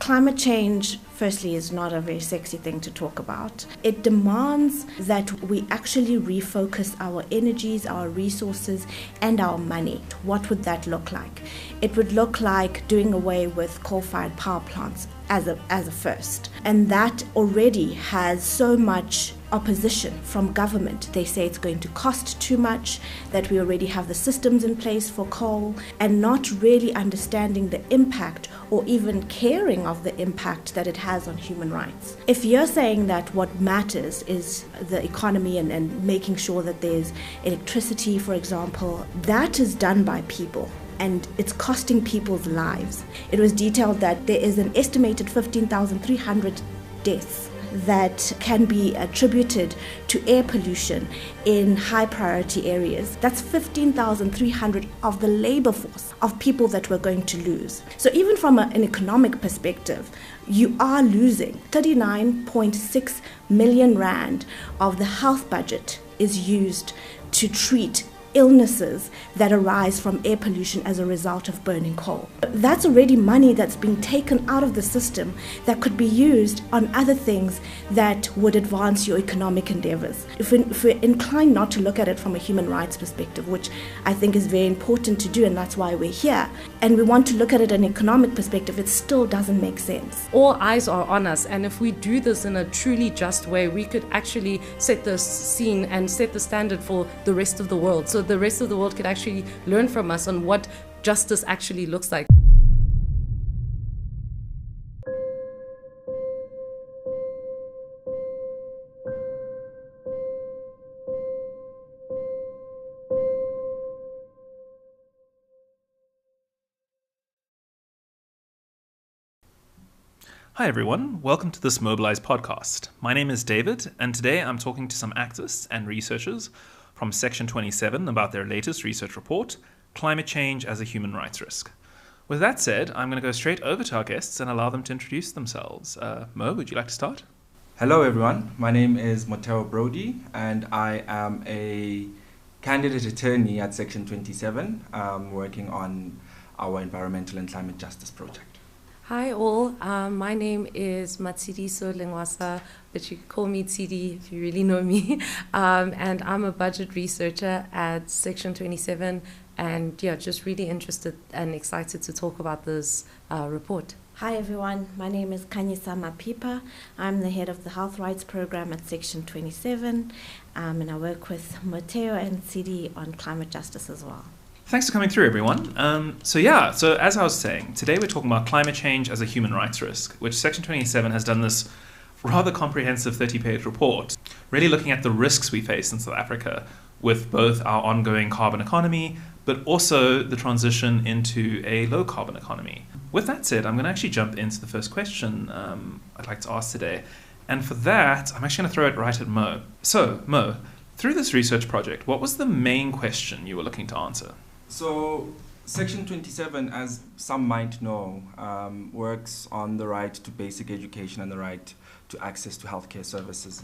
Climate change, firstly, is not a very sexy thing to talk about. It demands that we actually refocus our energies, our resources, and our money. What would that look like? It would look like doing away with coal-fired power plants as a first. And that already has so much opposition from government. They say it's going to cost too much, that we already have the systems in place for coal, and not really understanding the impact or even caring of the impact that it has on human rights. If you're saying that what matters is the economy and making sure that there's electricity, for example, that is done by people. And it's costing people's lives. It was detailed that there is an estimated 15,300 deaths that can be attributed to air pollution in high priority areas. That's 15,300 of the labor force of people that we're going to lose. So even from an economic perspective, you are losing 39.6 million rand of the health budget is used to treat illnesses that arise from air pollution as a result of burning coal. That's already money that's being taken out of the system that could be used on other things that would advance your economic endeavors. If we're inclined not to look at it from a human rights perspective, which I think is very important to do, and that's why we're here, and we want to look at it in an economic perspective, it still doesn't make sense. All eyes are on us, and if we do this in a truly just way, we could actually set the scene and set the standard for the rest of the world. So the rest of the world could actually learn from us on what justice actually looks like. Hi everyone, welcome to this Mobilize podcast. My name is David, and today I'm talking to some activists and researchers from Section 27 about their latest research report, Climate Change as a Human Rights Risk. With that said, I'm going to go straight over to our guests and allow them to introduce themselves. Mo, would you like to start? Hello everyone, my name is Mateo Brody, and I am a candidate attorney at Section 27, working on our environmental and climate justice project. Hi all, my name is Matshidiso Lengwasa, but you can call me Tsidi if you really know me. And I'm a budget researcher at Section 27, and yeah, just really interested and excited to talk about this report. Hi everyone, my name is Kanyisa Mapipa. I'm the head of the Health Rights Program at Section 27, and I work with Mateo and Tsidi on climate justice as well. Thanks for coming through, everyone. So as I was saying, today we're talking about climate change as a human rights risk, which Section 27 has done this rather comprehensive 30-page report, really looking at the risks we face in South Africa with both our ongoing carbon economy, but also the transition into a low-carbon economy. With that said, I'm going to actually jump into the first question I'd like to ask today. And for that, I'm actually going to throw it right at Mo. So, Mo, through this research project, what was the main question you were looking to answer? So, Section 27, as some might know, works on the right to basic education and the right to access to healthcare services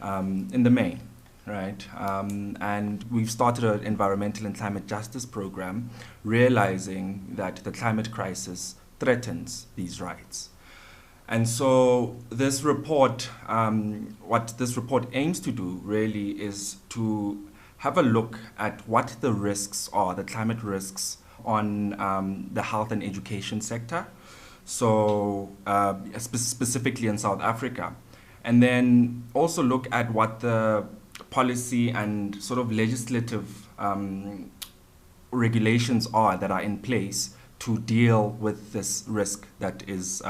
in the main, right? And we've started an environmental and climate justice program, realizing that the climate crisis threatens these rights. And so this report, what this report aims to do really is to have a look at what the risks are, the climate risks on the health and education sector, so specifically in South Africa. And then also look at what the policy and sort of legislative regulations are that are in place to deal with this risk that is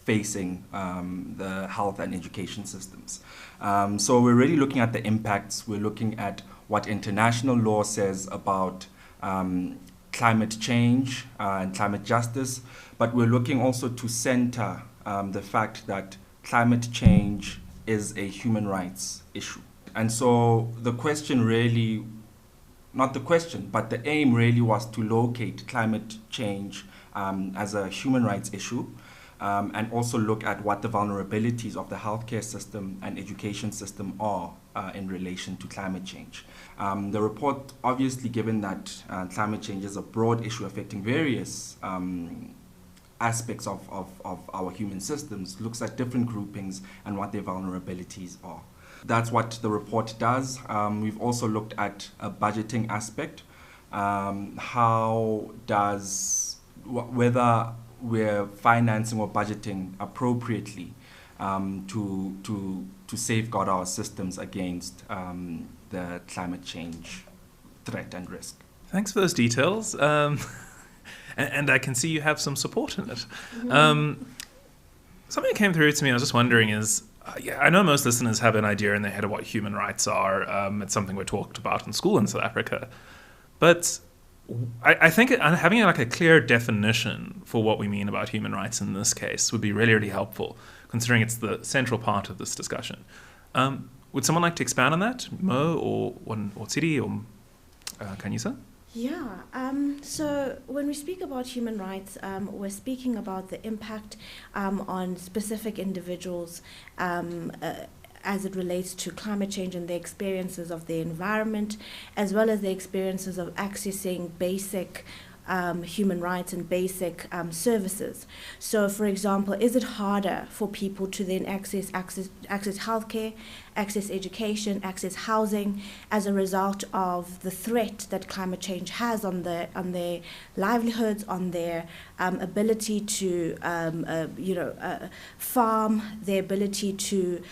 facing the health and education systems. So we're really looking at the impacts. We're looking at what international law says about climate change and climate justice, but we're looking also to center the fact that climate change is a human rights issue. And so the question really, not the question, but the aim really was to locate climate change as a human rights issue, and also look at what the vulnerabilities of the healthcare system and education system are in relation to climate change. The report, obviously, given that climate change is a broad issue affecting various aspects of our human systems, looks at different groupings and what their vulnerabilities are. That's what the report does. We've also looked at a budgeting aspect. How does, whether we're financing or budgeting appropriately to safeguard our systems against the climate change threat and risk. Thanks for those details. And I can see you have some support in it. Something that came through to me, I was just wondering is, I know most listeners have an idea in their head of what human rights are. It's something we're talked about in school in South Africa. But I think having like a clear definition for what we mean about human rights in this case would be really, really helpful, considering it's the central part of this discussion. Would someone like to expand on that? Mo or Tsiri or Kanyisa? Yeah, so when we speak about human rights, we're speaking about the impact on specific individuals as it relates to climate change and the experiences of the environment, as well as the experiences of accessing basic human rights and basic services. So, for example, is it harder for people to then access healthcare, access education, access housing as a result of the threat that climate change has on their livelihoods, on their ability to farm, their ability to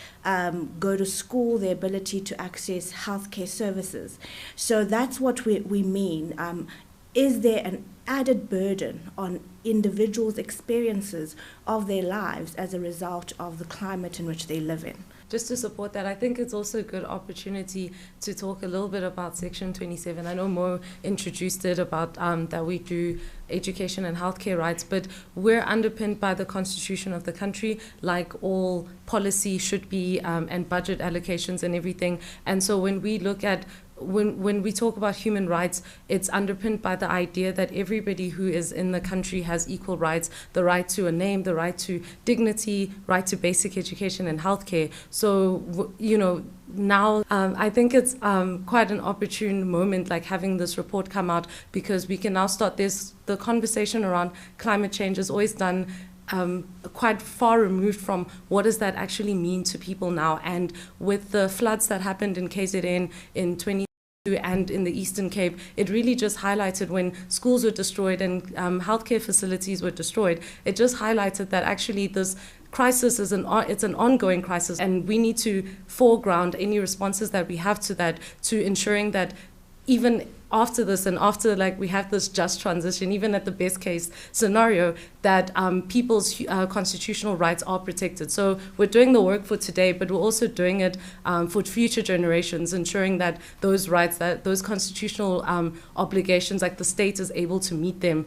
go to school, their ability to access healthcare services? So that's what we mean. Is there an added burden on individuals' experiences of their lives as a result of the climate in which they live in? Just to support that, I think it's also a good opportunity to talk a little bit about Section 27. I know Mo introduced it about that we do education and healthcare rights, but we're underpinned by the constitution of the country, like all policy should be, and budget allocations and everything. And so when we look at when we talk about human rights, it's underpinned by the idea that everybody who is in the country has equal rights, the right to a name, the right to dignity, right to basic education and healthcare. So, now I think it's quite an opportune moment, like having this report come out, because we can now start the conversation around climate change is always done quite far removed from what does that actually mean to people now. And with the floods that happened in KZN in 2022 and in the Eastern Cape, it really just highlighted when schools were destroyed and healthcare facilities were destroyed, it just highlighted that actually this crisis is it's an ongoing crisis, and we need to foreground any responses that we have to that, to ensuring that even after this and after we have this just transition, even at the best case scenario, that people's constitutional rights are protected. So we're doing the work for today, but we're also doing it for future generations, ensuring that those rights, that those constitutional obligations, like the state is able to meet them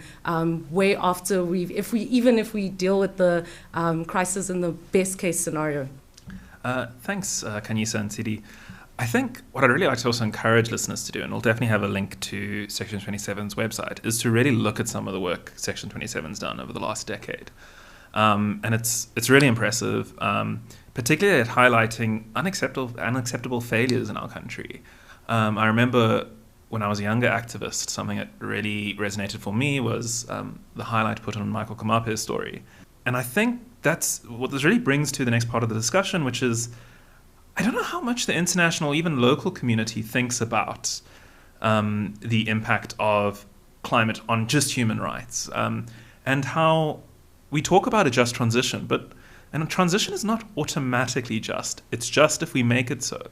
way after even if we deal with the crisis in the best case scenario. Thanks, Kanyisa and Tsiri. I think what I'd really like to also encourage listeners to do, and we'll definitely have a link to Section 27's website, is to really look at some of the work Section 27's done over the last decade. And it's really impressive, particularly at highlighting unacceptable failures in our country. I remember when I was a younger activist, something that really resonated for me was the highlight put on Michael Kamape's story. And I think that's what this really brings to the next part of the discussion, which is, I don't know how much the international, even local community thinks about the impact of climate on just human rights, and how we talk about a just transition, and a transition is not automatically just. It's just if we make it so.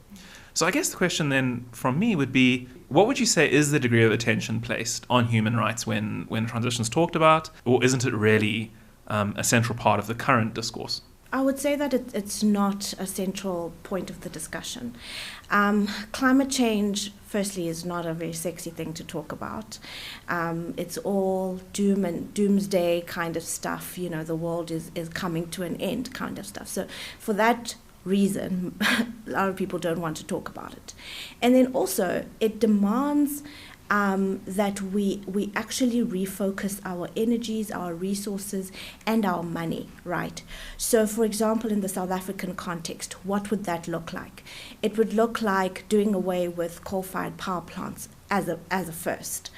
So I guess the question then from me would be, what would you say is the degree of attention placed on human rights when transition's talked about, or isn't it really a central part of the current discourse? I would say that it's not a central point of the discussion. Climate change, firstly, is not a very sexy thing to talk about. It's all doom and doomsday kind of stuff. The world is coming to an end kind of stuff. So for that reason, a lot of people don't want to talk about it. And then also, it demands that we actually refocus our energies, our resources, and our money, right? So, for example, in the South African context, what would that look like? It would look like doing away with coal-fired power plants as a first.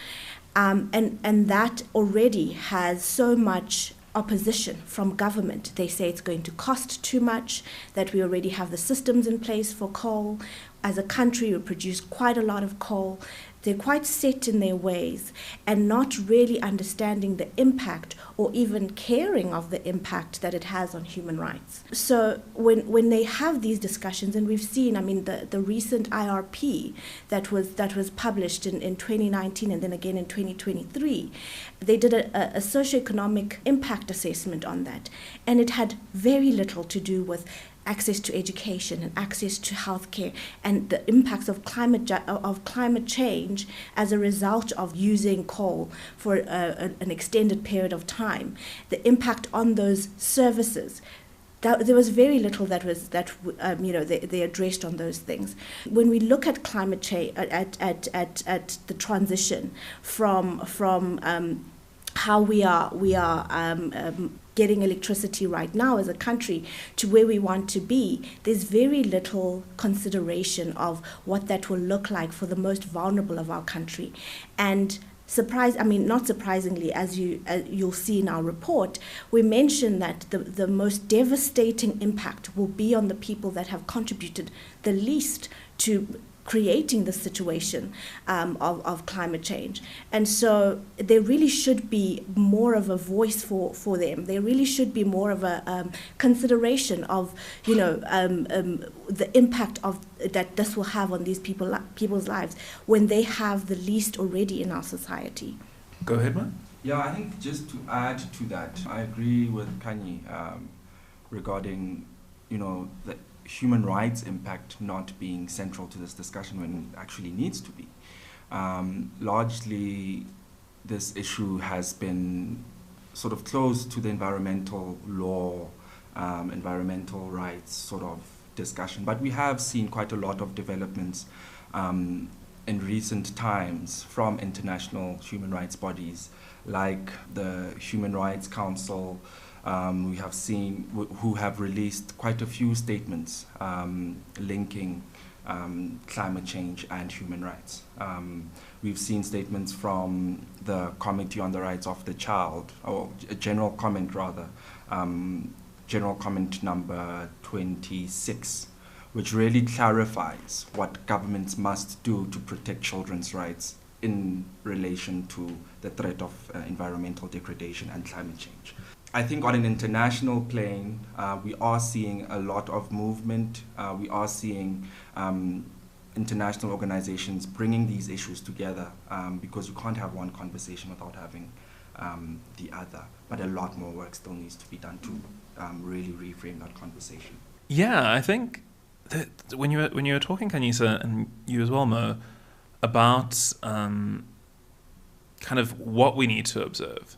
And that already has so much opposition from government. They say it's going to cost too much, that we already have the systems in place for coal. As a country, we produce quite a lot of coal. They're quite set in their ways and not really understanding the impact or even caring of the impact that it has on human rights. So when they have these discussions, and we've seen, I mean, the recent IRP that was published in 2019 and then again in 2023, they did a socioeconomic impact assessment on that. And it had very little to do with access to education and access to healthcare and the impacts of climate change as a result of using coal for an extended period of time, the impact on those services. There was very little that they addressed on those things. When we look at climate change, at the transition from how we are getting electricity right now as a country to where we want to be, there's very little consideration of what that will look like for the most vulnerable of our country. And not surprisingly, as you'll see in our report, we mention that the most devastating impact will be on the people that have contributed the least to creating the situation of climate change. And so there really should be more of a voice for them. There really should be more of a consideration of, the impact that this will have on these people's lives when they have the least already in our society. Go ahead, man. Yeah, I think just to add to that, I agree with Kanye regarding, the human rights impact not being central to this discussion when it actually needs to be. Largely, this issue has been sort of close to the environmental law, environmental rights sort of discussion. But we have seen quite a lot of developments in recent times from international human rights bodies like the Human Rights Council. We have seen who have released quite a few statements linking climate change and human rights. We've seen statements from the Committee on the Rights of the Child, or a general comment rather, general comment number 26, which really clarifies what governments must do to protect children's rights in relation to the threat of environmental degradation and climate change. I think on an international plane, we are seeing a lot of movement. We are seeing international organizations bringing these issues together because you can't have one conversation without having the other. But a lot more work still needs to be done to really reframe that conversation. Yeah, I think that when you were talking, Kanyisa, and you as well, Mo, about kind of what we need to observe,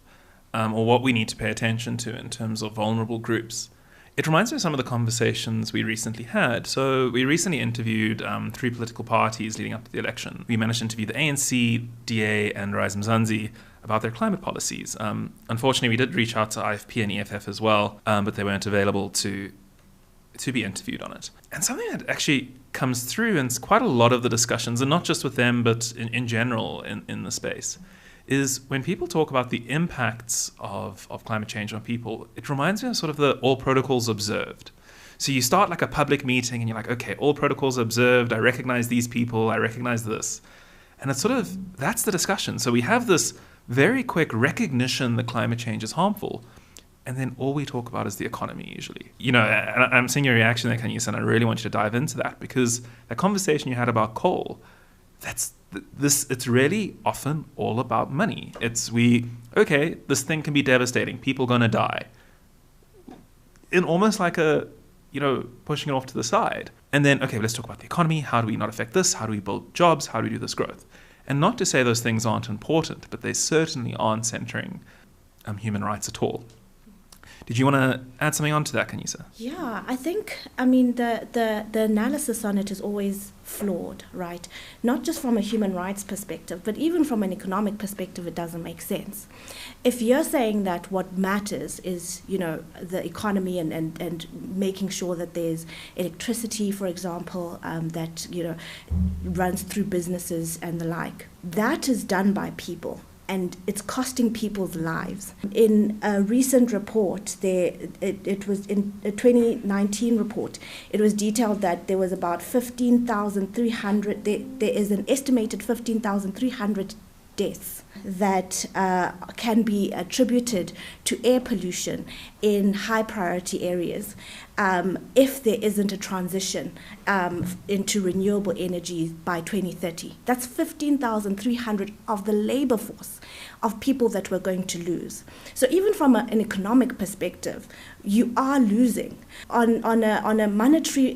or what we need to pay attention to in terms of vulnerable groups, it reminds me of some of the conversations we recently had. So we recently interviewed 3 political parties leading up to the election. We managed to interview the ANC, DA, and Rise Mzansi about their climate policies. Unfortunately, we did reach out to IFP and EFF as well, but they weren't available to be interviewed on it. And something that actually comes through in quite a lot of the discussions, and not just with them, but in general in the space, is when people talk about the impacts of climate change on people, it reminds me of sort of the all protocols observed. So you start like a public meeting and you're like, okay, all protocols observed, I recognize these people, I recognize this. And it's sort of, that's the discussion. So we have this very quick recognition that climate change is harmful, and then all we talk about is the economy usually. And I'm seeing your reaction there, Kanyisa, and I really want you to dive into that, because that conversation you had about coal, it's really often all about money. This thing can be devastating, people gonna die. In almost like pushing it off to the side. And then, okay, let's talk about the economy. How do we not affect this? How do we build jobs? How do we do this growth? And not to say those things aren't important, but they certainly aren't centering human rights at all. Did you want to add something on to that, Kanyisa? Yeah, I think, the analysis on it is always flawed, right? Not just from a human rights perspective, but even from an economic perspective, it doesn't make sense. If you're saying that what matters is, the economy and making sure that there's electricity, for example, that, runs through businesses and the like, that is done by people. and it's costing people's lives. In a recent report, it was in a 2019 report, it was detailed that there was about 15,300, there is an estimated 15,300 deaths that can be attributed to air pollution in high priority areas if there isn't a transition into renewable energy by 2030. That's 15,300 of the labor force of people that we're going to lose. So even from an economic perspective, you are losing. On a monetary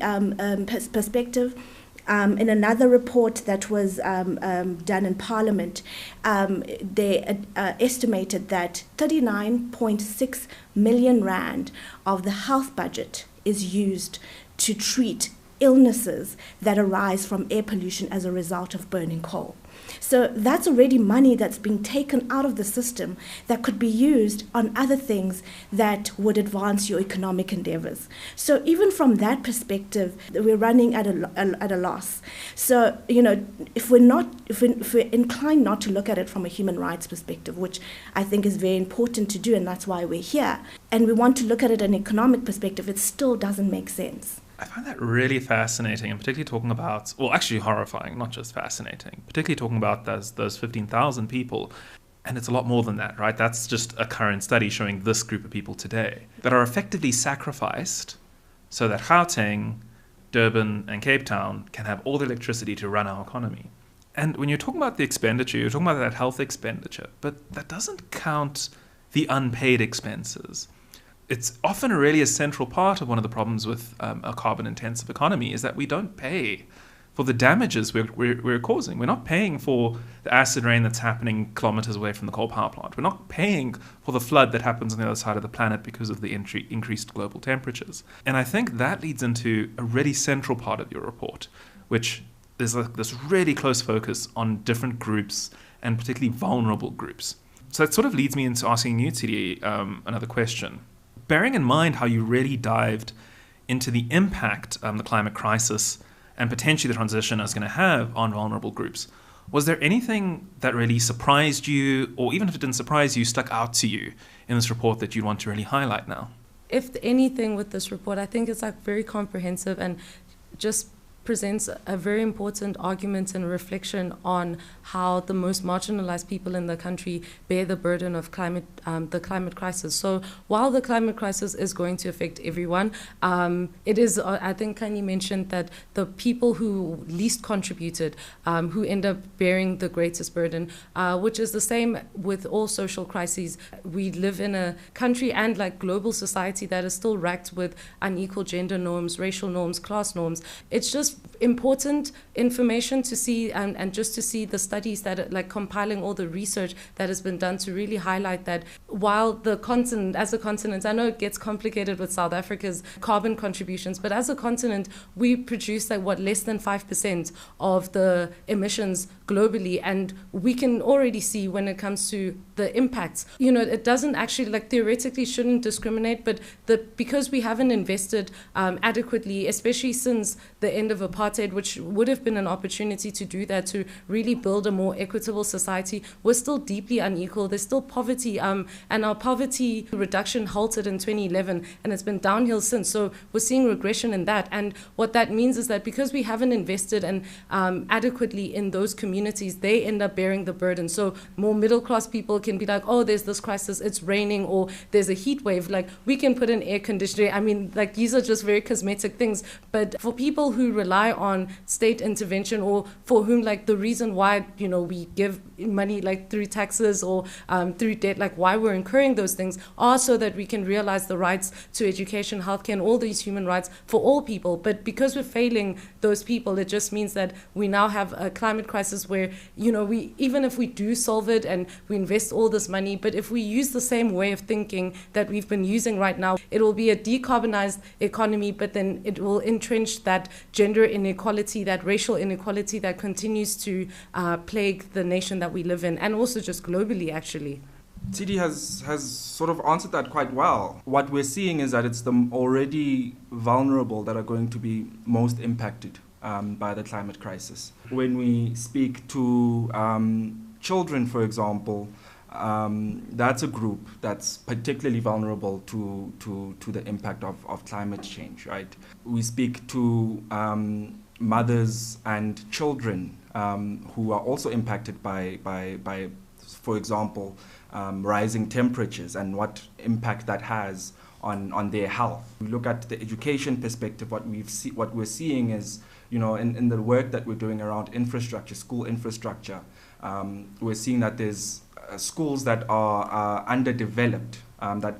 perspective, in another report that was done in Parliament, they estimated that 39.6 million rand of the health budget is used to treat illnesses that arise from air pollution as a result of burning coal. So that's already money that's being taken out of the system that could be used on other things that would advance your economic endeavors. So even from that perspective, we're running at a loss. So, if we're inclined not to look at it from a human rights perspective, which I think is very important to do, and that's why we're here, and we want to look at it in an economic perspective, it still doesn't make sense. I find that really fascinating, and particularly talking about, well, actually horrifying, not just fascinating, particularly talking about those 15,000 people. And it's a lot more than that, right? That's just a current study showing this group of people today that are effectively sacrificed so that Gauteng, Durban, and Cape Town can have all the electricity to run our economy. And when you're talking about the expenditure, you're talking about that health expenditure, but that doesn't count the unpaid expenses. It's often really a central part of one of the problems with a carbon-intensive economy is that we don't pay for the damages we're causing. We're not paying for the acid rain that's happening kilometers away from the coal power plant. We're not paying for the flood that happens on the other side of the planet because of the increased global temperatures. And I think that leads into a really central part of your report, which is this really close focus on different groups and particularly vulnerable groups. So that sort of leads me into asking you, Tidi, another question. Bearing in mind how you really dived into the impact the climate crisis and potentially the transition is going to have on vulnerable groups, was there anything that really surprised you, or even if it didn't surprise you, stuck out to you in this report that you'd want to really highlight now? If anything with this report, I think it's very comprehensive and just presents a very important argument and reflection on how the most marginalized people in the country bear the burden of the climate crisis. So while the climate crisis is going to affect everyone, it is, I think Kanye mentioned that the people who least contributed, who end up bearing the greatest burden, which is the same with all social crises. We live in a country and global society that is still racked with unequal gender norms, racial norms, class norms. It's just important information to see and just to see the studies that are compiling all the research that has been done to really highlight that while the continent, as a continent, I know it gets complicated with South Africa's carbon contributions, but as a continent, we produce less than 5% of the emissions globally, and we can already see when it comes to the impacts. It doesn't actually, theoretically shouldn't discriminate, but because we haven't invested adequately, especially since the end of apartheid, which would have been an opportunity to do that, to really build a more equitable society, we're still deeply unequal. There's still poverty, and our poverty reduction halted in 2011, and it's been downhill since. So we're seeing regression in that. And what that means is that because we haven't invested and adequately in those communities, they end up bearing the burden. So more middle-class people can be like, oh, there's this crisis, it's raining, or there's a heat wave. We can put in air conditioning. I mean, these are just very cosmetic things. But for people who rely on state intervention, or for whom the reason why we give money through taxes or through debt, why we're incurring those things are so that we can realize the rights to education, healthcare, and all these human rights for all people. But because we're failing those people, it just means that we now have a climate crisis where we, even if we do solve it and we invest all this money, but if we use the same way of thinking that we've been using right now, it will be a decarbonized economy, but then it will entrench that gender inequality, that racial inequality that continues to plague the nation that we live in, and also just globally, actually. TD has sort of answered that quite well. What we're seeing is that it's the already vulnerable that are going to be most impacted by the climate crisis. When we speak to children, for example, that's a group that's particularly vulnerable to the impact of climate change, right? We speak to mothers and children who are also impacted by for example, rising temperatures and what impact that has on their health. We look at the education perspective. What we're seeing is, in the work that we're doing around infrastructure, school infrastructure, we're seeing that there's schools that are underdeveloped, that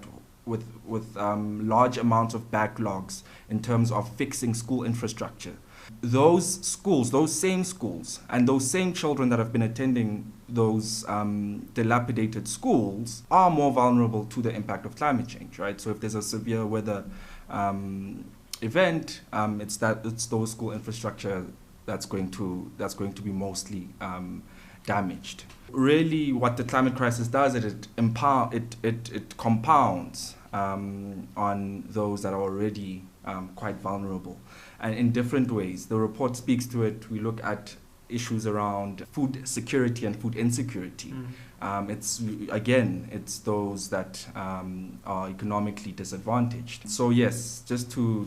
with large amounts of backlogs in terms of fixing school infrastructure. Those schools, those same schools, and those same children that have been attending those dilapidated schools are more vulnerable to the impact of climate change, right? So if there's a severe weather event, it's those school infrastructure that's going to be mostly damaged. Really, what the climate crisis does is it compounds on those that are already quite vulnerable, and in different ways. The report speaks to it. We look at issues around food security and food insecurity. It's those that are economically disadvantaged. So yes, just to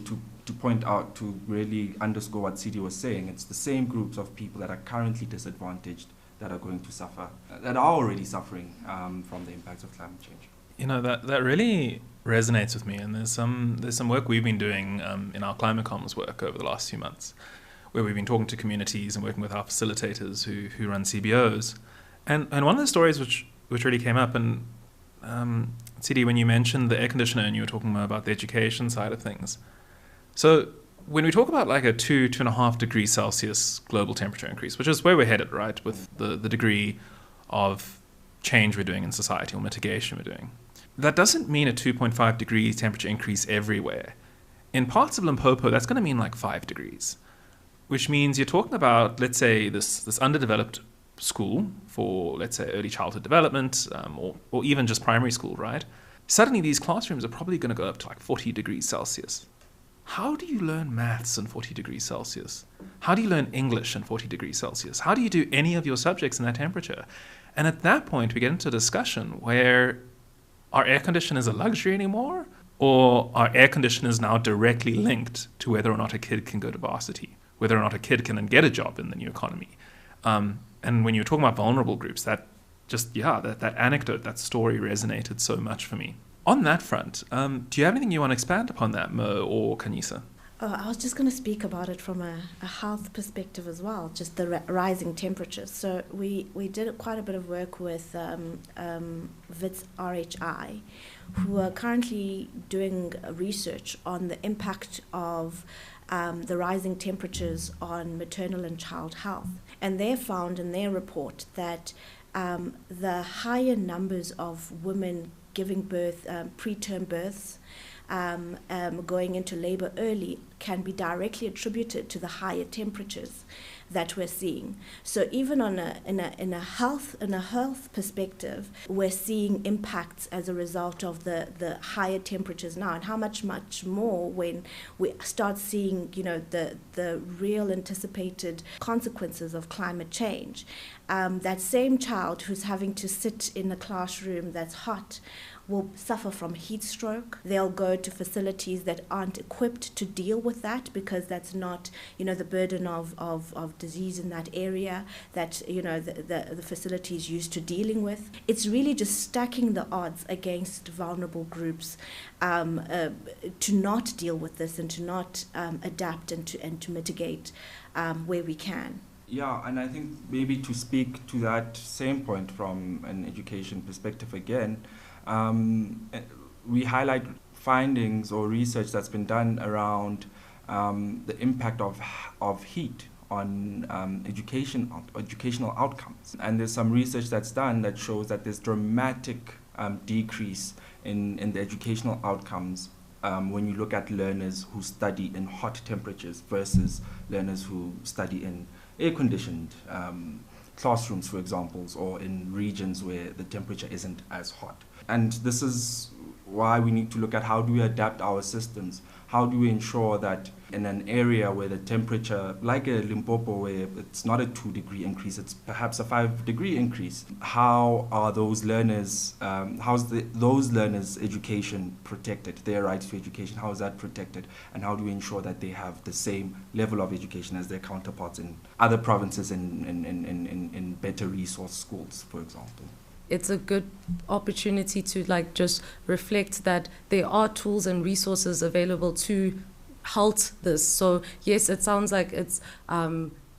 point out, to really underscore what Sidi was saying, it's the same groups of people that are currently disadvantaged that are going to suffer, that are already suffering from the impacts of climate change. That really resonates with me, and there's some work we've been doing in our climate comms work over the last few months, where we've been talking to communities and working with our facilitators who run CBOs, and one of the stories which really came up, and Sidi, when you mentioned the air conditioner and you were talking more about the education side of things, so when we talk about like a 2.5 degrees Celsius global temperature increase, which is where we're headed, right, with the degree of change we're doing in society or mitigation we're doing, that doesn't mean a 2.5 degree temperature increase everywhere. In parts of Limpopo, that's going to mean like 5 degrees, which means you're talking about, let's say, this underdeveloped school for, let's say, early childhood development, or even just primary school, right? Suddenly these classrooms are probably going to go up to like 40 degrees Celsius. How do you learn maths in 40 degrees Celsius? How do you learn English in 40 degrees Celsius? How do you do any of your subjects in that temperature? And at that point, we get into a discussion where are air conditioners a luxury anymore? Or are air conditioners now directly linked to whether or not a kid can go to varsity, whether or not a kid can then get a job in the new economy? And when you're talking about vulnerable groups, that anecdote, that story resonated so much for me. On that front, do you have anything you want to expand upon that, Mo or Kanisa? I was just going to speak about it from a health perspective as well, just the rising temperatures. So we did quite a bit of work with WITS RHI, who are currently doing research on the impact of the rising temperatures on maternal and child health. And they found in their report that the higher numbers of women giving birth, preterm births, going into labor early, can be directly attributed to the higher temperatures that we're seeing. So even in a health perspective, we're seeing impacts as a result of the higher temperatures now, and how much more when we start seeing the real anticipated consequences of climate change. That same child who's having to sit in a classroom that's hot will suffer from heat stroke. They'll go to facilities that aren't equipped to deal with that, because that's not, the burden of disease in that area that, the facility is used to dealing with. It's really just stacking the odds against vulnerable groups to not deal with this and to not adapt and to mitigate where we can. Yeah, and I think maybe to speak to that same point from an education perspective again, we highlight findings or research that's been done around the impact of heat on educational outcomes. And there's some research that's done that shows that there's dramatic decrease in the educational outcomes when you look at learners who study in hot temperatures versus learners who study in air-conditioned classrooms, for example, or in regions where the temperature isn't as hot. And this is why we need to look at how do we adapt our systems, how do we ensure that in an area where the temperature, like a Limpopo, where it's not a 2-degree increase, it's perhaps a 5-degree increase, how are those learners, those learners' education protected, their right to education, how is that protected, and how do we ensure that they have the same level of education as their counterparts in other provinces in better resource schools, for example? It's a good opportunity to just reflect that there are tools and resources available to halt this. So yes, it sounds like it's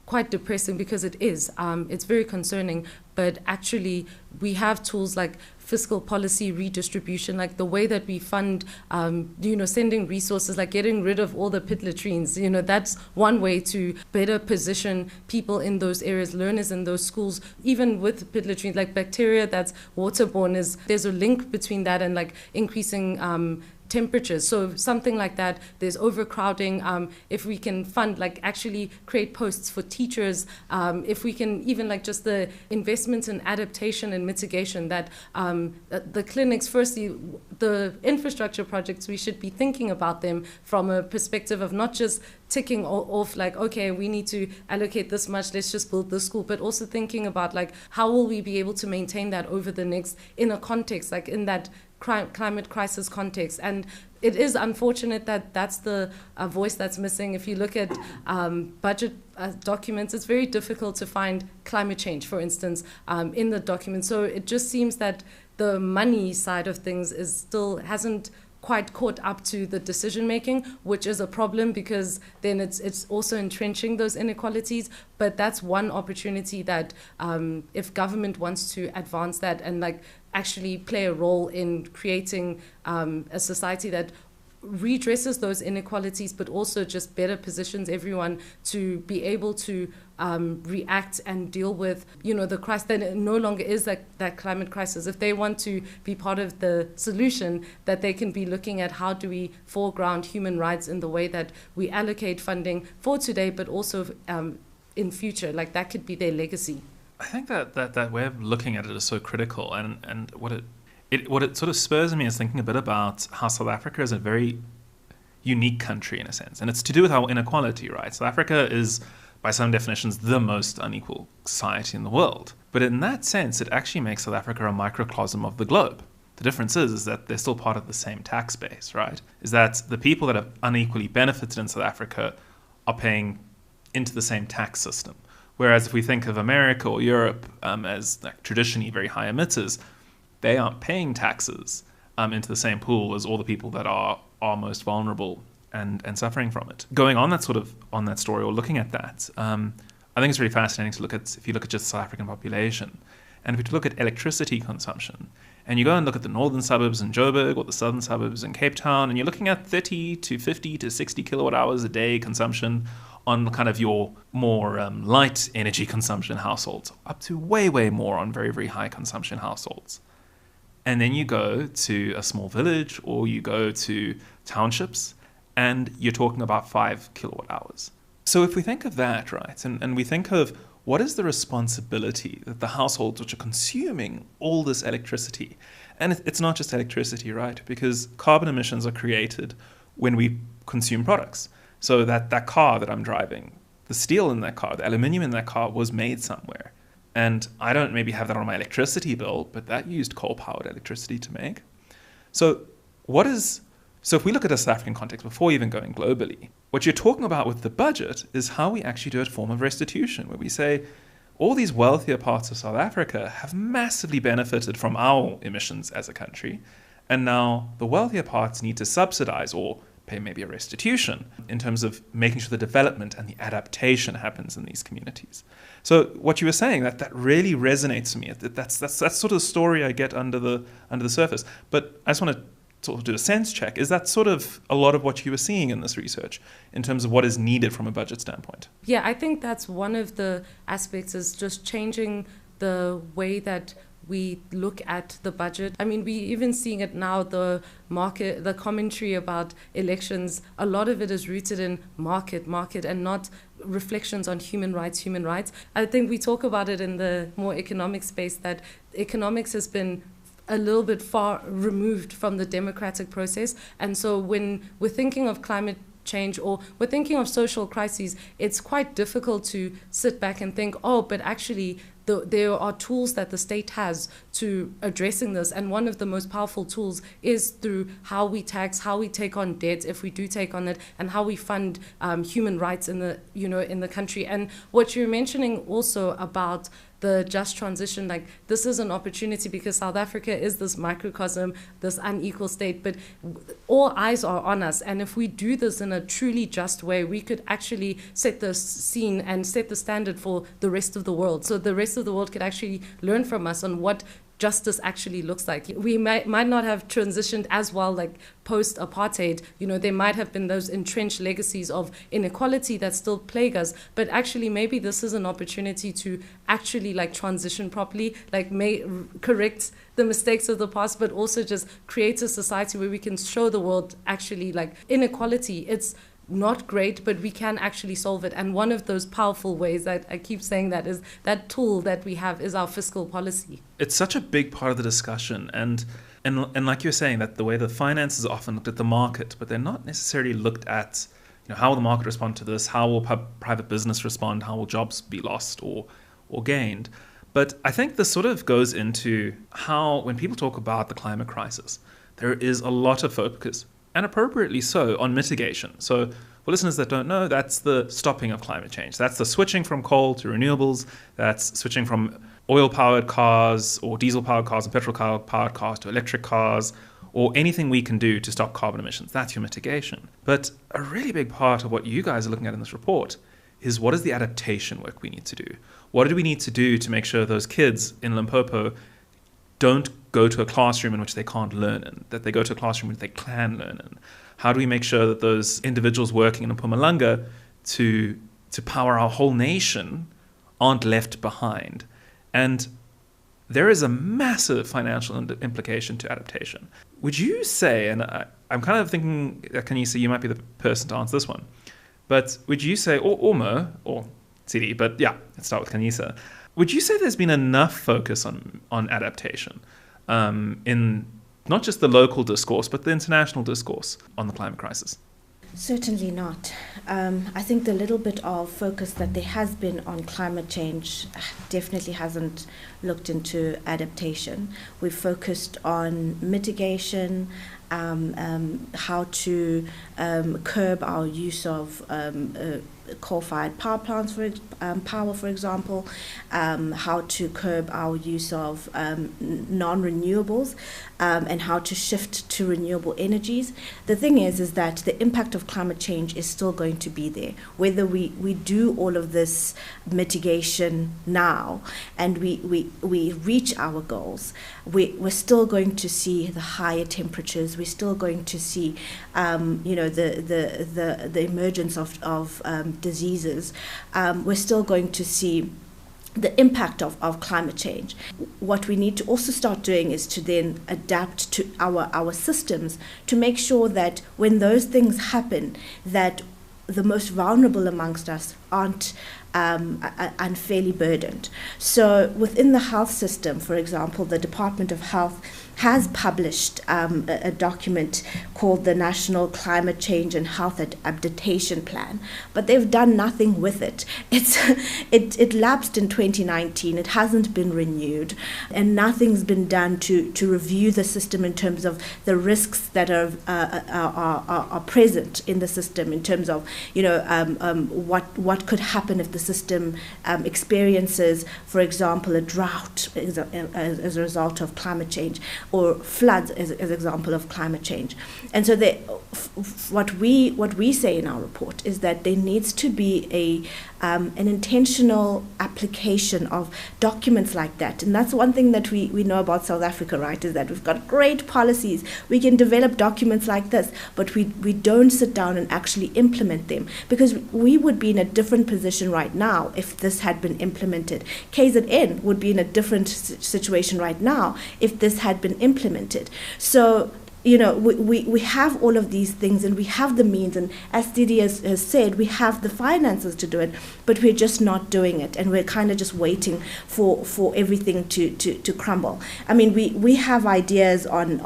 quite depressing, because it is. It's very concerning, but actually we have tools like fiscal policy redistribution, like the way that we fund, sending resources, like getting rid of all the pit latrines. That's one way to better position people in those areas, learners in those schools, even with pit latrines, like bacteria that's waterborne. There's a link between that and increasing temperatures. So something like that, there's overcrowding. If we can fund, actually create posts for teachers, if we can even just the investments in adaptation and mitigation, that the clinics, firstly, the infrastructure projects, we should be thinking about them from a perspective of not just ticking off okay, we need to allocate this much, let's just build this school, but also thinking about how will we be able to maintain that over the next, in a context, in that climate crisis context. And it is unfortunate that that's the voice that's missing. If you look at budget documents, it's very difficult to find climate change, for instance, in the document. So it just seems that the money side of things hasn't quite caught up to the decision making, which is a problem, because then it's also entrenching those inequalities. But that's one opportunity that if government wants to advance that and actually play a role in creating a society that redresses those inequalities, but also just better positions everyone to be able to react and deal with, the crisis, that it no longer is that climate crisis. If they want to be part of the solution, that they can be looking at how do we foreground human rights in the way that we allocate funding for today, but also in future. That could be their legacy. I think that way of looking at it is so critical, and what it sort of spurs me is thinking a bit about how South Africa is a very unique country in a sense, and it's to do with our inequality, right? South Africa is, by some definitions, the most unequal society in the world. But in that sense, it actually makes South Africa a microcosm of the globe. The difference is that they're still part of the same tax base, right? Is that the people that have unequally benefited in South Africa are paying into the same tax system. Whereas if we think of America or Europe as traditionally very high emitters, they aren't paying taxes into the same pool as all the people that are most vulnerable and suffering from it. Going on that story, or looking at that, I think it's really fascinating to look at, if you look at just the South African population, and if you look at electricity consumption, and you go and look at the northern suburbs in Joburg or the southern suburbs in Cape Town, and you're looking at 30 to 50 to 60 kilowatt hours a day consumption on kind of your more light energy consumption households, up to way, way more on very, very high consumption households. And then you go to a small village or you go to townships and you're talking about 5 kilowatt hours. So if we think of that, right, and we think of what is the responsibility that the households which are consuming all this electricity, and it's not just electricity, right, because carbon emissions are created when we consume products. So that car that I'm driving, the steel in that car, the aluminium in that car was made somewhere. And I don't maybe have that on my electricity bill, but that used coal-powered electricity to make. So if we look at a South African context before even going globally, what you're talking about with the budget is how we actually do a form of restitution, where we say all these wealthier parts of South Africa have massively benefited from our emissions as a country, and now the wealthier parts need to subsidize or pay maybe a restitution in terms of making sure the development and the adaptation happens in these communities. So what you were saying, that really resonates to me. That's sort of the story I get under the surface. But I just want to sort of do a sense check. Is that sort of a lot of what you were seeing in this research in terms of what is needed from a budget standpoint? Yeah, I think that's one of the aspects, is just changing the way that we look at the budget. I mean, we even seeing it now, the commentary about elections, a lot of it is rooted in market, and not reflections on human rights. I think we talk about it in the more economic space, that economics has been a little bit far removed from the democratic process. And so when we're thinking of climate change or we're thinking of social crises, it's quite difficult to sit back and think, oh, but actually there are tools that the state has to addressing this, and one of the most powerful tools is through how we tax, how we take on debt if we do take on it, and how we fund human rights in the country. And what you're mentioning also about the just transition, like this is an opportunity because South Africa is this microcosm, this unequal state, but all eyes are on us. And if we do this in a truly just way, we could actually set the scene and set the standard for the rest of the world. So the rest of the world could actually learn from us on what justice actually looks like. We might not have transitioned as well, like post-apartheid. There might have been those entrenched legacies of inequality that still plague us, but actually maybe this is an opportunity to actually like transition properly, like correct the mistakes of the past, but also just create a society where we can show the world actually like inequality. It's not great, but we can actually solve it. And one of those powerful ways that I keep saying that is that tool that we have is our fiscal policy. It's such a big part of the discussion. And like you're saying, that the way the finances are often looked at the market, but they're not necessarily looked at, how will the market respond to this? How will private business respond? How will jobs be lost or gained? But I think this sort of goes into how, when people talk about the climate crisis, there is a lot of focus, and appropriately so, on mitigation. So for listeners that don't know, that's the stopping of climate change. That's the switching from coal to renewables. That's switching from oil-powered cars or diesel-powered cars and petrol-powered cars to electric cars, or anything we can do to stop carbon emissions. That's your mitigation. But a really big part of what you guys are looking at in this report is, what is the adaptation work we need to do? What do we need to do to make sure those kids in Limpopo don't go to a classroom in which they can't learn in, that they go to a classroom which they can learn in? How do we make sure that those individuals working in Mpumalanga to power our whole nation aren't left behind? And there is a massive financial implication to adaptation. Would you say, and I'm kind of thinking, Kanisa, you might be the person to answer this one, but would you say, or Mo, or Sidi, but yeah, let's start with Kanisa. Would you say there's been enough focus on adaptation in not just the local discourse, but the international discourse on the climate crisis? Certainly not. I think the little bit of focus that there has been on climate change definitely hasn't looked into adaptation. We've focused on mitigation, how to curb our use of coal-fired power plants, for example, how to curb our use of non-renewables, and how to shift to renewable energies. The thing is that the impact of climate change is still going to be there. Whether we do all of this mitigation now and we reach our goals, we're still going to see the higher temperatures. We're still going to see, the emergence of diseases. We're still going to see the impact of climate change. What we need to also start doing is to then adapt to our systems to make sure that when those things happen, that the most vulnerable amongst us aren't unfairly burdened. So within the health system, for example, the Department of Health has published a document called the National Climate Change and Health Adaptation Plan, but they've done nothing with it. It lapsed in 2019. It hasn't been renewed, and nothing's been done to review the system in terms of the risks that are present in the system, in terms of what could happen if the system experiences, for example, a drought as a result of climate change, or floods as an example of climate change. And so what we say in our report is that there needs to be an intentional application of documents like that. And that's one thing that we know about South Africa, right, is that we've got great policies. We can develop documents like this, but we don't sit down and actually implement them, because we would be in a different position right now if this had been implemented. KZN would be in a different situation right now if this had been implemented. So we have all of these things, and we have the means, and as Didi has said, we have the finances to do it, but we're just not doing it, and we're kind of just waiting for everything to crumble. I mean, we have ideas on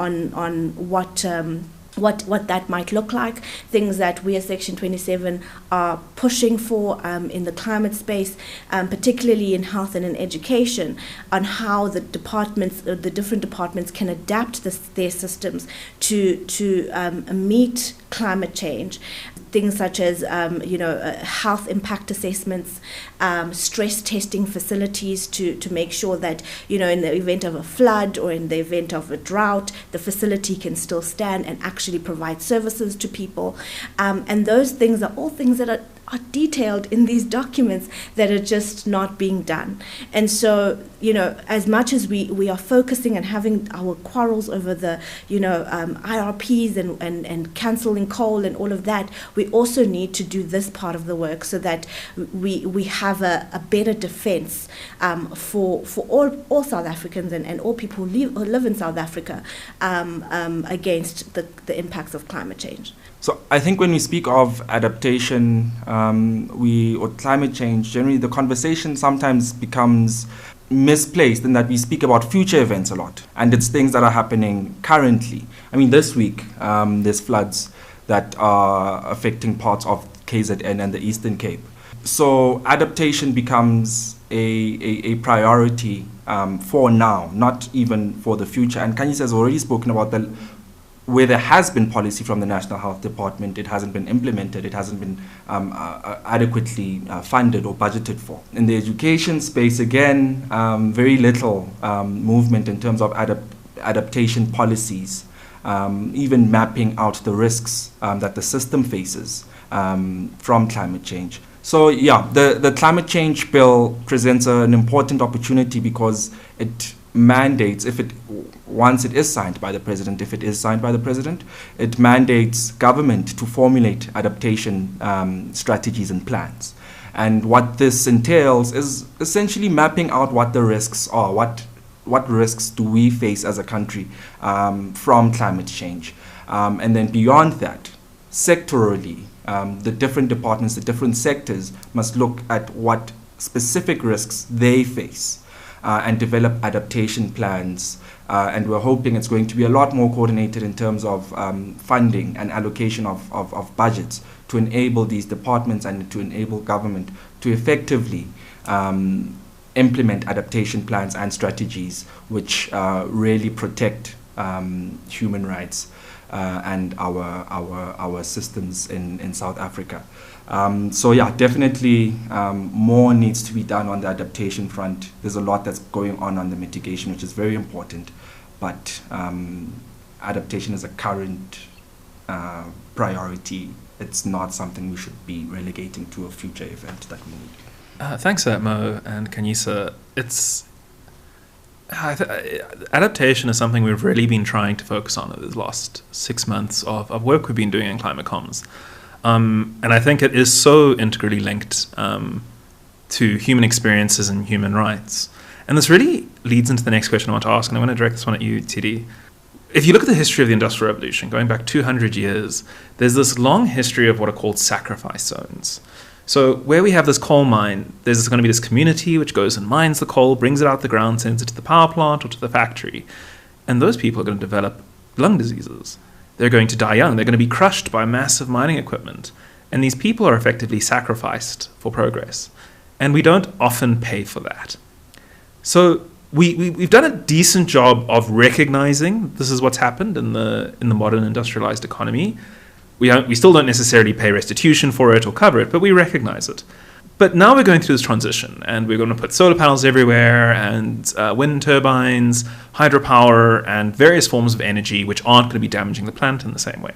what that might look like, things that we as Section 27 are pushing for in the climate space, particularly in health and in education, on how the different departments can adapt their systems to meet climate change. Things such as, health impact assessments, stress testing facilities to make sure that, in the event of a flood or in the event of a drought, the facility can still stand and actually provide services to people. And those things are all things that are detailed in these documents that are just not being done. And so, as much as we are focusing and having our quarrels over the, IRPs and cancelling coal and all of that, we also need to do this part of the work so that we have a better defense for all South Africans and all people who live in South Africa against the impacts of climate change. So I think when we speak of adaptation or climate change, generally the conversation sometimes becomes misplaced in that we speak about future events a lot, and it's things that are happening currently. I mean, this week there's floods that are affecting parts of KZN and the Eastern Cape. So adaptation becomes a priority for now, not even for the future. And Kanyisa has already spoken about where there has been policy from the National Health Department, it hasn't been implemented, it hasn't been adequately funded or budgeted for. In the education space, again, very little movement in terms of adaptation policies, even mapping out the risks that the system faces from climate change. So yeah, the climate change bill presents an important opportunity because it mandates, once it is signed by the president, it mandates government to formulate adaptation strategies and plans. And what this entails is essentially mapping out what the risks are, what risks do we face as a country from climate change. And then beyond that, sectorally, the different departments, the different sectors must look at what specific risks they face and develop adaptation plans. And we're hoping it's going to be a lot more coordinated in terms of funding and allocation of budgets to enable these departments and to enable government to effectively implement adaptation plans and strategies which really protect human rights and our systems in South Africa. So yeah, definitely more needs to be done on the adaptation front. There's a lot that's going on the mitigation, which is very important, but adaptation is a current priority. It's not something we should be relegating to a future event that we need. Thanks for that, Mo and Kanyisa. Adaptation is something we've really been trying to focus on over the last 6 months of work we've been doing in climate comms. And I think it is so integrally linked to human experiences and human rights. And this really leads into the next question I want to ask, and I want to direct this one at you, Tidi. If you look at the history of the Industrial Revolution, going back 200 years, there's this long history of what are called sacrifice zones. So where we have this coal mine, there's going to be this community which goes and mines the coal, brings it out the ground, sends it to the power plant or to the factory. And those people are going to develop lung diseases. They're going to die young. They're going to be crushed by massive mining equipment. And these people are effectively sacrificed for progress. And we don't often pay for that. So we've done a decent job of recognizing this is what's happened in the modern industrialized economy. We still don't necessarily pay restitution for it or cover it, but we recognize it. But now we're going through this transition, and we're going to put solar panels everywhere, and wind turbines, hydropower, and various forms of energy which aren't going to be damaging the planet in the same way.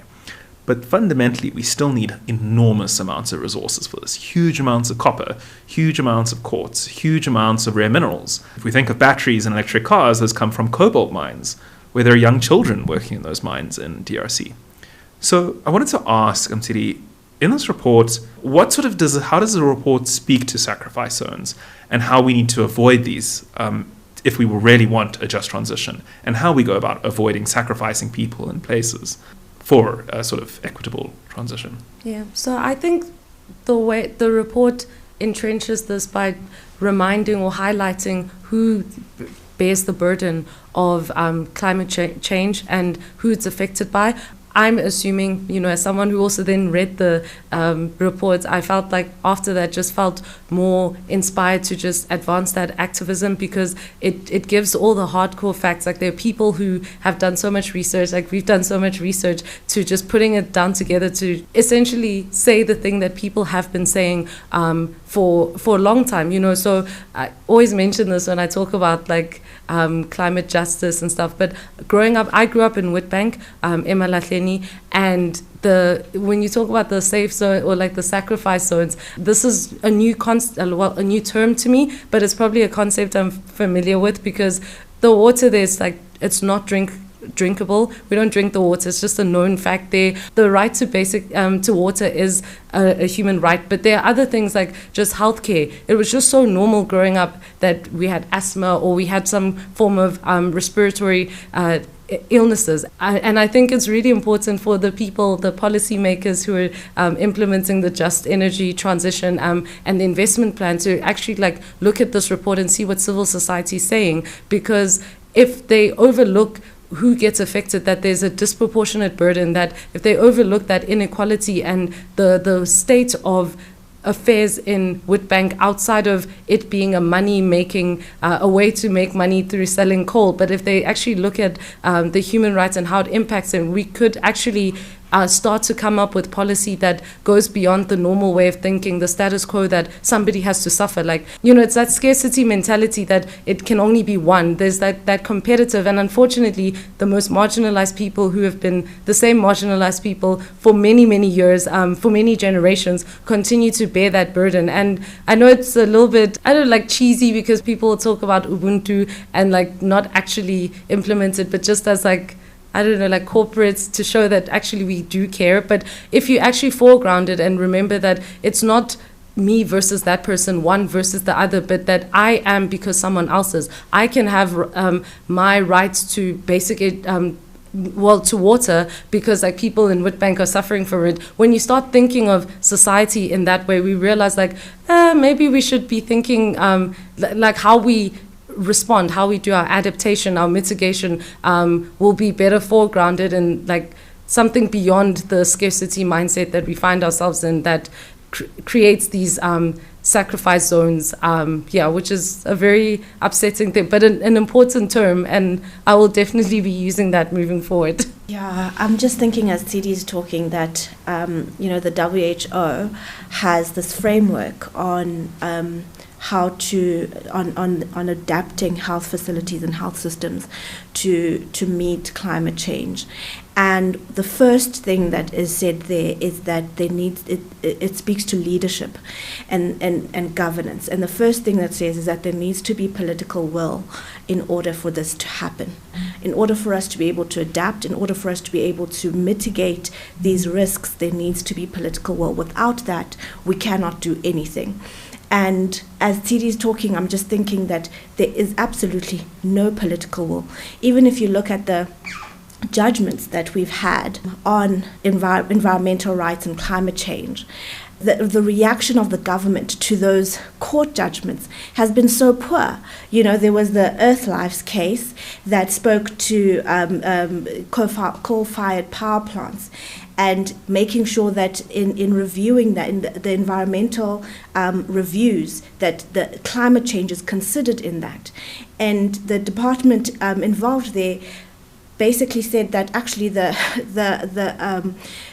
But fundamentally, we still need enormous amounts of resources for this. Huge amounts of copper, huge amounts of quartz, huge amounts of rare minerals. If we think of batteries and electric cars, those come from cobalt mines, where there are young children working in those mines in DRC. So I wanted to ask Mtidi, in this report, how does the report speak to sacrifice zones and how we need to avoid these if we really want a just transition, and how we go about avoiding sacrificing people and places for a sort of equitable transition. Yeah, so I think the way the report entrenches this by reminding or highlighting who bears the burden of climate change and who it's affected by. I'm assuming, as someone who also then read the reports, I felt like after that just felt more inspired to just advance that activism, because it gives all the hardcore facts. Like, there are people who have done so much research, like we've done so much research, to just putting it down together to essentially say the thing that people have been saying for a long time, So I always mention this when I talk about climate justice and stuff. But I grew up in Witbank, Emalahleni, and when you talk about the safe zone or the sacrifice zones, this is a new a new term to me, but it's probably a concept I'm familiar with, because the water there's it's not drinkable. We don't drink the water. It's just a known fact there. The right to basic to water is a human right, but there are other things like just healthcare. It was just so normal growing up that we had asthma or we had some form of respiratory illnesses. And I think it's really important for the people, the policymakers who are implementing the just energy transition and the investment plan to actually look at this report and see what civil society is saying, because if they overlook who gets affected, that there's a disproportionate burden, that if they overlook that inequality and the state of affairs in Witbank outside of it being a a way to make money through selling coal, but if they actually look at the human rights and how it impacts them, we could actually start to come up with policy that goes beyond the normal way of thinking, the status quo that somebody has to suffer. It's that scarcity mentality that it can only be one. There's that competitive, and unfortunately, the most marginalized people who have been the same marginalized people for many, many years, for many generations, continue to bear that burden. And I know it's a little bit, cheesy, because people talk about Ubuntu and not actually implement it, but just as corporates to show that actually we do care. But if you actually foreground it and remember that it's not me versus that person, one versus the other, but that I am because someone else is. I can have my rights to basic to water because people in Witbank are suffering for it. When you start thinking of society in that way, we realize maybe we should be thinking how we respond, how we do our adaptation, our mitigation will be better foregrounded in something beyond the scarcity mindset that we find ourselves in that creates these sacrifice zones, which is a very upsetting thing, but an important term, and I will definitely be using that moving forward. Yeah, I'm just thinking as Tsidi is talking that, the WHO has this framework on how to on adapting health facilities and health systems to meet climate change. And the first thing that is said there is that it speaks to leadership and governance. And the first thing that says is that there needs to be political will in order for this to happen. In order for us to be able to adapt, in order for us to be able to mitigate these risks, there needs to be political will. Without that, we cannot do anything. And as Tsidi is talking, I'm just thinking that there is absolutely no political will. Even if you look at the judgments that we've had on environmental rights and climate change, the reaction of the government to those court judgments has been so poor. There was the Earth Lives case that spoke to coal-fired power plants, and making sure that in reviewing that, in the environmental reviews, that the climate change is considered in that. And the department involved there basically said that actually the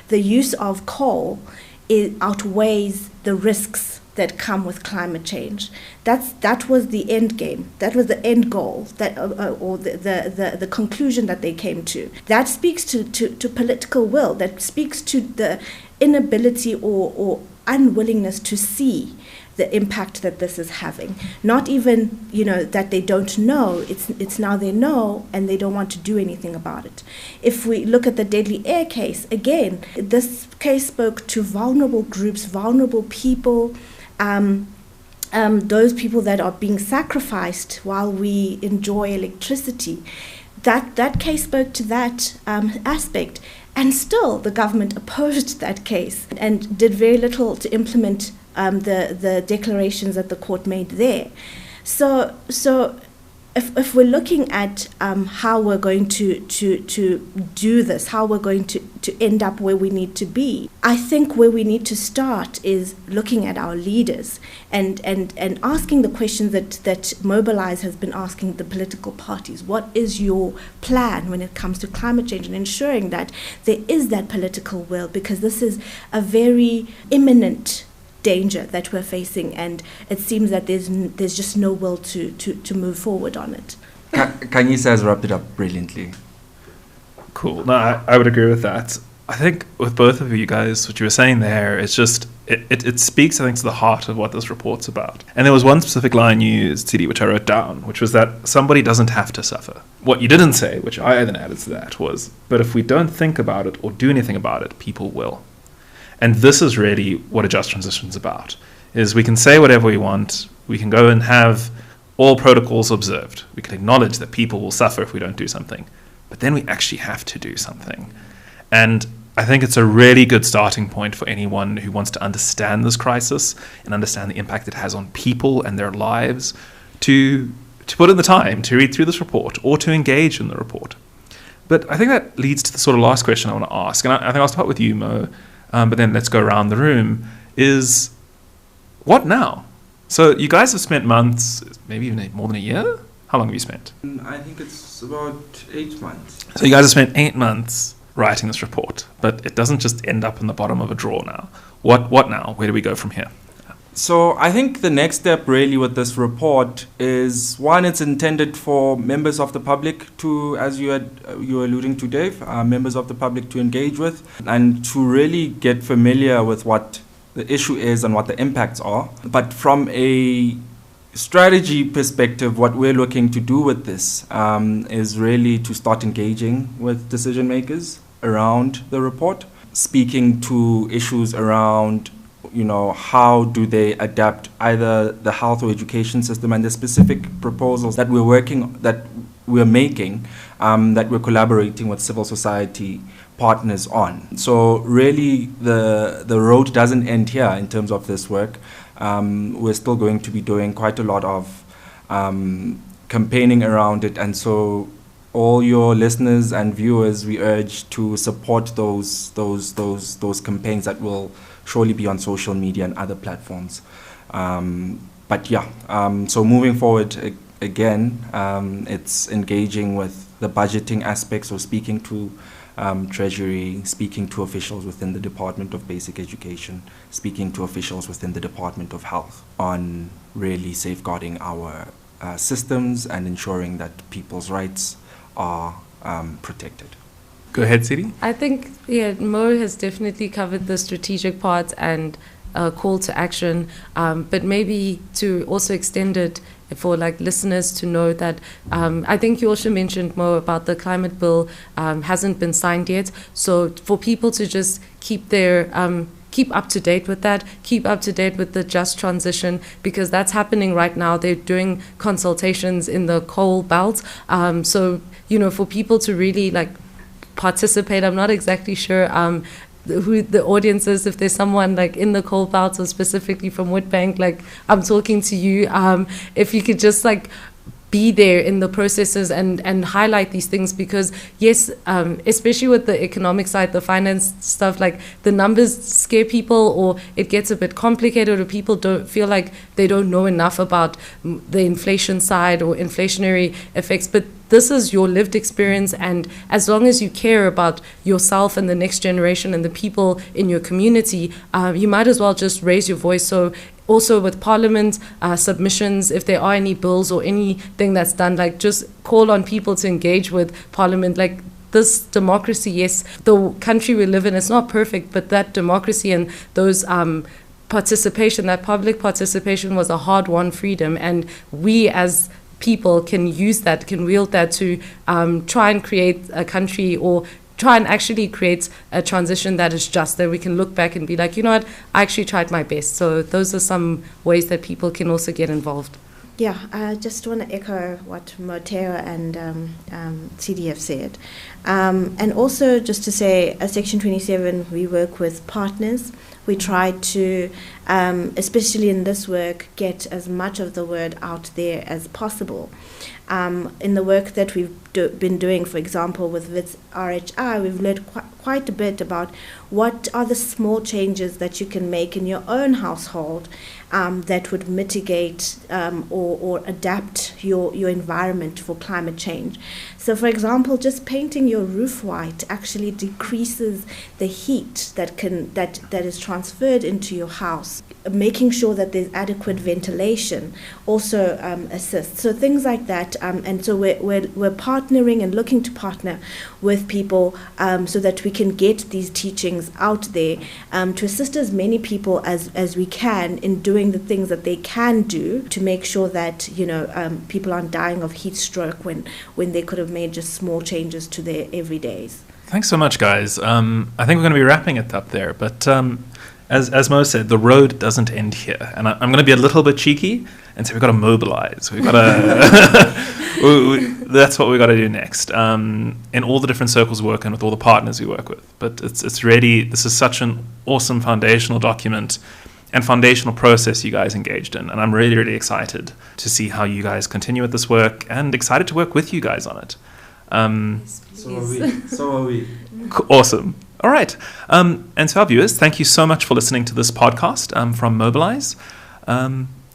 use of coal outweighs the risks that come with climate change. That was the end game. That was the end goal. Or the conclusion that they came to. That speaks to political will. That speaks to the inability or unwillingness to see the impact that this is having. Not even that they don't know. It's now they know and they don't want to do anything about it. If we look at the deadly air case again, this case spoke to vulnerable groups, vulnerable people. those people that are being sacrificed while we enjoy electricity. That case spoke to that aspect, and still the government opposed that case and did very little to implement the declarations that the court made there. So if we're looking at how we're going to do this, how we're going to end up where we need to be, I think where we need to start is looking at our leaders and asking the questions that Mobilize has been asking the political parties. What is your plan when it comes to climate change, and ensuring that there is that political will, because this is a very imminent danger that we're facing, and it seems that there's just no will to move forward on it. Kanyisa has wrapped it up brilliantly. Cool. No, I would agree with that. I think with both of you guys, what you were saying there, it's just, it speaks, I think, to the heart of what this report's about. And there was one specific line you used, Tidi, which I wrote down, which was that somebody doesn't have to suffer. What you didn't say, which I then added to that, was, but if we don't think about it or do anything about it, people will. And this is really what a just transition is about, is we can say whatever we want, we can go and have all protocols observed, we can acknowledge that people will suffer if we don't do something, but then we actually have to do something. And I think it's a really good starting point for anyone who wants to understand this crisis and understand the impact it has on people and their lives to put in the time to read through this report or to engage in the report. But I think that leads to the sort of last question I want to ask, and I think I'll start with you, Mo. But then let's go around the room, is what now? So you guys have spent months, maybe even more than a year? How long have you spent? I think it's about 8 months. So you guys have spent 8 months writing this report, but it doesn't just end up in the bottom of a drawer now. What now? Where do we go from here? So I think the next step really with this report is, one, it's intended for members of the public to, as you were alluding to, Dave, members of the public to engage with and to really get familiar with what the issue is and what the impacts are. But from a strategy perspective, what we're looking to do with this is really to start engaging with decision makers around the report, speaking to issues around, you know, how do they adapt either the health or education system, and the specific proposals that we're making, that we're collaborating with civil society partners on. So really the road doesn't end here in terms of this work. We're still going to be doing quite a lot of campaigning around it, and so all your listeners and viewers, we urge to support those campaigns that will surely be on social media and other platforms. But yeah, so moving forward, again, it's engaging with the budgeting aspects, or speaking to Treasury, speaking to officials within the Department of Basic Education, speaking to officials within the Department of Health on really safeguarding our systems and ensuring that people's rights are protected. Go ahead, Siri. I think, Mo has definitely covered the strategic part and call to action, but maybe to also extend it for listeners to know that I think you also mentioned, Mo, about the climate bill hasn't been signed yet. So for people to just keep up to date with that, keep up to date with the just transition, because that's happening right now. They're doing consultations in the coal belt. So, for people to really participate, I'm not exactly sure who the audience is, if there's someone in the coal belt or specifically from Woodbank, I'm talking to you, if you could just be there in the processes and highlight these things, because yes, especially with the economic side, the finance stuff, the numbers scare people, or it gets a bit complicated, or people don't feel like they don't know enough about the inflation side or inflationary effects. But this is your lived experience, and as long as you care about yourself and the next generation and the people in your community, you might as well just raise your voice. So also with Parliament submissions, if there are any bills or anything that's done, just call on people to engage with Parliament. This democracy, yes, the country we live in, it's not perfect, but that democracy and those participation, that public participation was a hard-won freedom, and we as people can use that, can wield that to try and create a country, or try and actually create a transition that is just, that we can look back and be like, you know what, I actually tried my best. So those are some ways that people can also get involved. Yeah, I just want to echo what Moteo and CD have said. And also just to say, at Section 27, we work with partners. We try to, especially in this work, get as much of the word out there as possible. In the work that we've been doing, for example, with RHI, we've learned quite a bit about what are the small changes that you can make in your own household that would mitigate or adapt your environment for climate change. So, for example, just painting your roof white actually decreases the heat that is transferred into your house. Making sure that there's adequate ventilation also assists. So things like that, and so we're partnering and looking to partner with people so that we can get these teachings out there to assist as many people as we can in doing the things that they can do to make sure that people aren't dying of heat stroke when they could have made just small changes to their everydays. Thanks so much, guys. I think we're going to be wrapping it up there, but as Mo said, the road doesn't end here. And I'm going to be a little bit cheeky and say we've got to mobilize. We've got to... that's what we've got to do next. In all the different circles we work in, with all the partners we work with. But it's really... This is such an awesome foundational document and foundational process you guys engaged in. And I'm really, really excited to see how you guys continue with this work and excited to work with you guys on it. So are we. Awesome. All right. And to our viewers, thank you so much for listening to this podcast from Mobilize.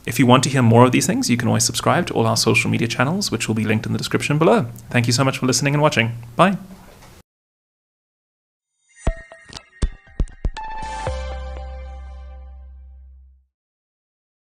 If you want to hear more of these things, you can always subscribe to all our social media channels, which will be linked in the description below. Thank you so much for listening and watching. Bye.